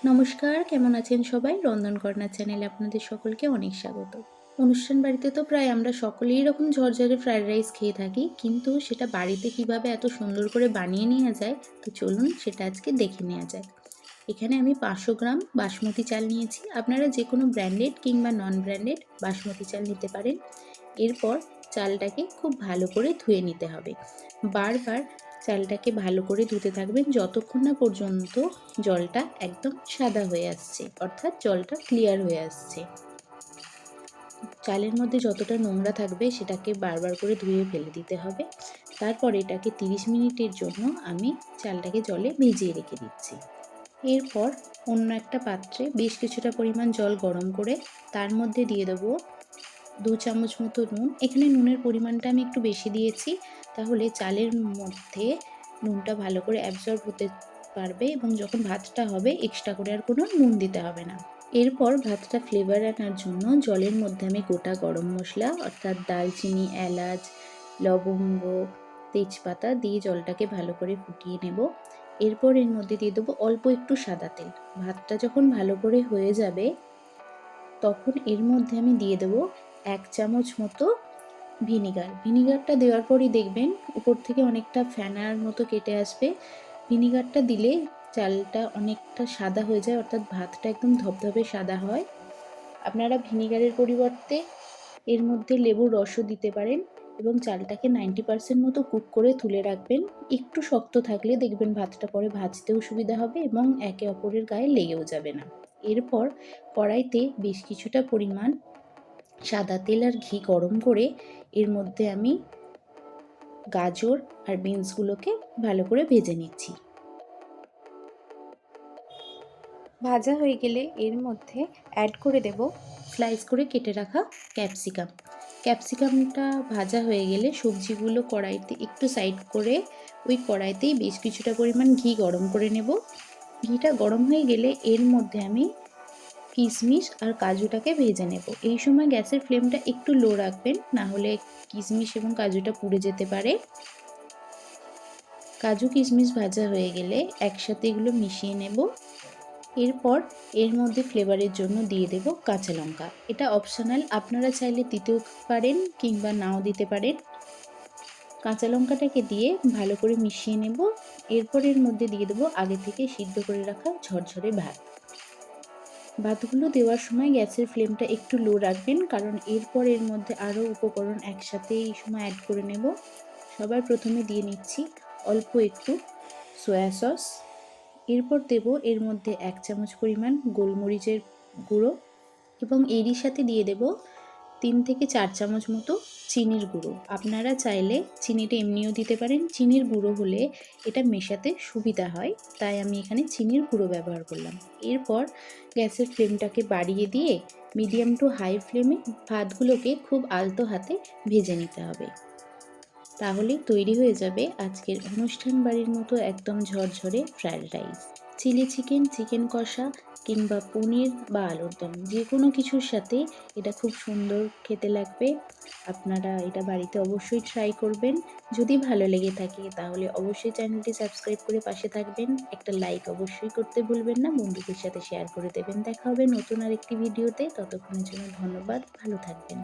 নমস্কার, কেমন আছেন সবাই? রন্ধনকর্ণা চ্যানেলে আপনাদের সকলকে অনেক স্বাগত। অনুষ্ঠান বাড়িতে তো প্রায় আমরা সকলেই এরকম ঝরঝরে ফ্রায়েড রাইস খেয়ে থাকি, কিন্তু সেটা বাড়িতে কিভাবে এত সুন্দর করে বানিয়ে নেওয়া যায়, তো চলুন সেটা আজকে দেখে নেওয়া যাক। এখানে আমি 500 গ্রাম বাসমতি চাল নিয়েছি। আপনারা যে কোনো ব্র্যান্ডেড কিংবা নন ব্র্যান্ডেড বাসমতি চাল নিতে পারেন। এরপর চালটাকে খুব ভালো করে ধুয়ে নিতে হবে। বারবার চালটাকে ভালো করে ধুতে থাকবেন যতক্ষণ না পর্যন্ত জলটা একদম সাদা হয়ে আসছে, অর্থাৎ জলটা ক্লিয়ার হয়ে আসছে। চালের মধ্যে যতটা নোংরা থাকবে সেটাকে বারবার করে ধুয়ে ফেলে দিতে হবে। তারপর এটাকে 30 মিনিটের জন্য আমি চালটাকে জলে ভিজিয়ে রেখে দিচ্ছি। এরপর অন্য একটা পাত্রে বেশ কিছুটা পরিমাণ জল গরম করে তার মধ্যে দিয়ে দেবো 2 চামচ মতো নুন। এখানে নুনের পরিমাণটা আমি একটু বেশি দিয়েছি, তাহলে চালের মধ্যে নুনটা ভালো করে অ্যাবজর্ব হতে পারবে এবং যখন ভাতটা হবে এক্সট্রা করে আর কোনো নুন দিতে হবে না। এরপর ভাতটা ফ্লেভার আনার জন্য জলের মধ্যে আমি গোটা গরম মশলা অর্থাৎ দালচিনি, এলাচ, লবঙ্গ, তেজপাতা দিয়ে জলটাকে ভালো করে ফুটিয়ে নেব। এরপর এর মধ্যে দিয়ে দেবো অল্প একটু সাদা তেল। ভাতটা যখন ভালো করে হয়ে যাবে তখন এর মধ্যে আমি দিয়ে দেবো 1 চামচ মতো ভিনিগার। ভিনিগারটা দেওয়ার পরই দেখবেন উপর থেকে অনেকটা ফেনার মতো কেটে আসবে। ভিনিগারটা দিলে চালটা অনেকটা সাদা হয়ে যায়, অর্থাৎ ভাতটা একদম ধবধবে সাদা হয়। আপনারা ভিনিগারের পরিবর্তে এর মধ্যে লেবুর রসও দিতে পারেন এবং চালটাকে 90% মতো কুক করে তুলে রাখবেন। একটু শক্ত থাকলে দেখবেন ভাতটা পরে ভাজতেও সুবিধা হবে এবং একে অপরের গায়ে লেগেও যাবে না। এরপর কড়াইতে বেশ কিছুটা পরিমাণ সাদা তেল আর ঘি গরম করে এর মধ্যে আমি গাজর আর বিনসগুলোকে ভালো করে ভেজে নিচ্ছি। ভাজা হয়ে গেলে এর মধ্যে অ্যাড করে দেব স্লাইস করে কেটে রাখা ক্যাপসিকাম। ক্যাপসিকামটা ভাজা হয়ে গেলে সবজিগুলো কড়াইতে একটু সাইড করে ওই কড়াইতেই বেশ কিছুটা পরিমাণ ঘি গরম করে নেব। ঘিটা গরম হয়ে গেলে এর মধ্যে আমি কিশমিশ আর কাজুটাকে ভেজে নেব। এই সময় গ্যাসের ফ্লেমটা একটু লো রাখবেন, না হলে কিশমিশ এবং কাজুটা পুড়ে যেতে পারে। কাজু কিশমিশ ভাজা হয়ে গেলে একসাথে এগুলো মিশিয়ে নেব। এরপর এর মধ্যে ফ্লেভারের জন্য দিয়ে দেব কাঁচা লঙ্কা। এটা অপশনাল, আপনারা চাইলে দিতেও পারেন কিংবা নাও দিতে পারেন। কাঁচা লঙ্কাটাকে দিয়ে ভালো করে মিশিয়ে নেব। এরপর এর মধ্যে দিয়ে দেবো আগে থেকে সিদ্ধ করে রাখা ঝরঝরে ভাত। ভাতগুলো দেওয়ার সময় গ্যাসের ফ্লেমটা একটু লো রাখবেন, কারণ এরপর এর মধ্যে আরও উপকরণ একসাথে এই সময় অ্যাড করে নেব। সবার প্রথমে দিয়ে নিচ্ছি অল্প একটু সয়া সস। এরপর দেব এর মধ্যে 1 চামচ পরিমাণ গোলমরিচের গুঁড়ো এবং এরই সাথে দিয়ে দেব 3 থেকে 4 চামচ মতো চিনির গুঁড়ো। আপনারা চাইলে চিনিটা এমনিও দিতে পারেন। চিনির গুঁড়ো হলে এটা মেশাতে সুবিধা হয়, তাই আমি এখানে চিনির গুঁড়ো ব্যবহার করলাম। এরপর গ্যাসের ফ্লেমটাকে বাড়িয়ে দিয়ে মিডিয়াম টু হাই ফ্লেমে ভাতগুলোকে খুব আলতো হাতে ভেজে নিতে হবে। তাহলেই তৈরি হয়ে যাবে আজকের অনুষ্ঠান বাড়ির মতো একদম ঝরঝরে fried rice. Chilli chicken, chicken কষা কিংবা পনির বা আলুর দম যে কোনো কিছুর সাথে এটা খুব সুন্দর খেতে লাগবে। আপনারা এটা বাড়িতে অবশ্যই ট্রাই করবেন। যদি ভালো লেগে থাকে তাহলে অবশ্যই চ্যানেলটি সাবস্ক্রাইব করে পাশে থাকবেন। একটা লাইক অবশ্যই করতে ভুলবেন না, বন্ধুদের সাথে শেয়ার করে দেবেন। দেখা হবে নতুন আরেকটি ভিডিওতে। ততক্ষণের জন্য ধন্যবাদ, ভালো থাকবেন।